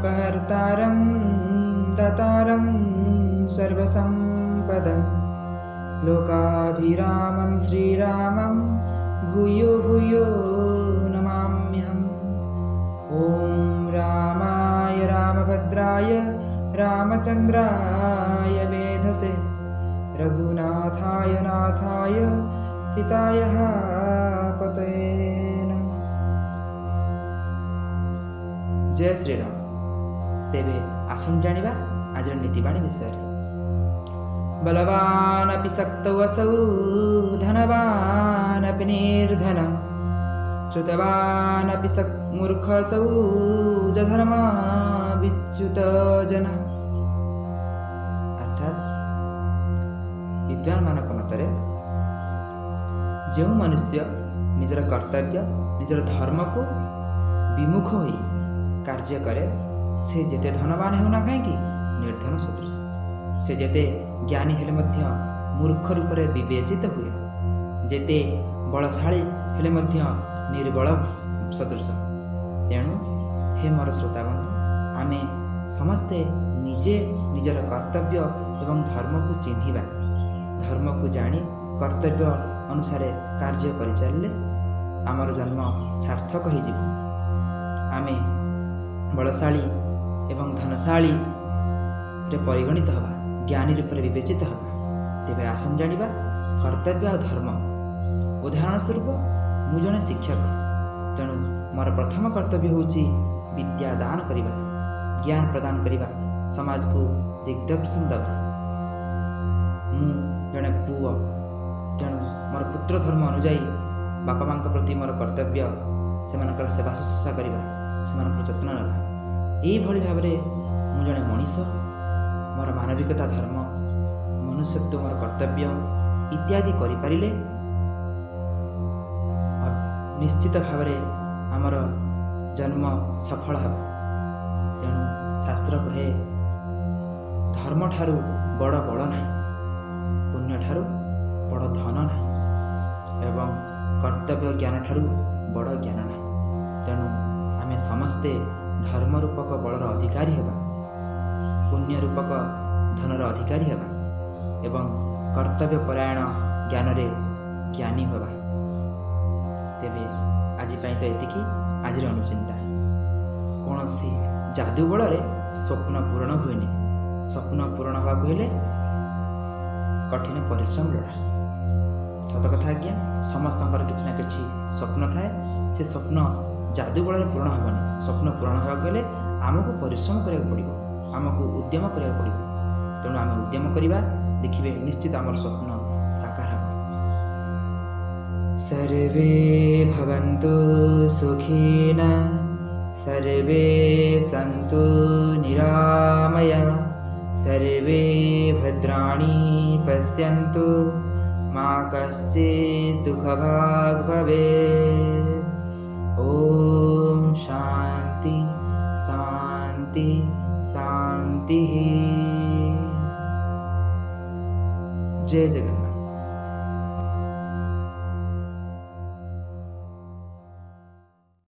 पापहर्तारं दातारं सर्वसम्पदं लोकाभिरामं श्रीरामं भूयो भूयो नमाम्यहम्। ॐ रामाय रामभद्राय रामचन्द्राय वेधसे रघुनाथाय नाथाय सीताय पतये नमः। जय श्रीराम। तेबे आसुन जानिबा आजर नीतिबाणी विषय। बलवान अपि शक्तौ असौ धनवान अपि निर्धन श्रुतवान अपि मूर्खसौ जधर्म विच्युत जन। अर्थात विद्वान मानक मतरे जो मनुष्य निजर कर्तव्य निजर धर्म को विमुख होई कार्य करे से जेते धनवान होना कहीं निर्धन सदृश, से जेते ज्ञानी हेले मध्य मूर्ख रूप में विवेचित हुए, जेते बलशाली हेले मध्य निर्बल सदृश। तेणु हे मोर श्रोताबंधु, आमे समस्ते निजे निजर कर्तव्य एवं धर्म को चिन्हिबा, धर्म को जानी कर्तव्य अनुसार कार्य करि चलिले आमर जन्म सार्थक हो जिवो। आमे बलशाली एवं धनशाली रे परिगणित हवा, ज्ञानी रूप में विवेचित हवा। तेबे आसन जानिबा कर्तव्य और धर्म। उदाहरण स्वरूप मु जने शिक्षक, तेणु मोर प्रथम कर्तव्य होउची विद्या दान करिबा, ज्ञान प्रदान करिबा, समाज को दिग्दर्शन देवा। मु जने पुओ, तेणु मोर पुत्र धर्म अनुजाई बापा माँ प्रति मोर कर्तव्य सेमानकर सेवा शुश्रूषा करिबा, सेमानकर जत्न नेबा। एई भली भाबरे मु जने मनीष, मोर मानविकता धर्म मनुष्यत्व मोर कर्तव्य इत्यादि करि पारिले निश्चित भाव आमर जन्म सफल हे। तेणु शास्त्र कहे धर्म ठारू बड़ बल नहीं, पुण्य ठारू बड़ धन नहीं, एवं कर्तव्य ज्ञान ठारू बड़ ज्ञान नहीं। तेणु आमे समस्ते धर्म रूपक बलर अधिकारी हेबा, पुण्य रूपक धनर अधिकारी हेबा एवं कर्तव्य परायण ज्ञान रे ज्ञानी हेबा। तेबे आज तो एतिकी आज अनुचिंता। कौन सी जादू बल स्वप्न पूरण हुए, स्वप्न पूरण हवा हेले कठिन परिश्रम लोड़ा। सत कथा आज्ञा, समस्त किसी ना किसी स्वप्न थाए, से स्वप्न जादू बल पूरण हेनी। स्वप्न पूरण हवा हेले आमको परिश्रम करा पड़ो, आमको उद्यम करा पड़ो। तेणु आम उद्यम करवा, देखिए निश्चित आम स्वप्न साकार हे। सर्वे भवन्तु सुखिनः, सर्वे सन्तु निरामया, सर्वे भद्राणि पश्यन्तु मा कश्चित् दुःखभाग् भवेत्। ॐ शान्ति शान्ति शान्तिः। जय जगन्नाथ।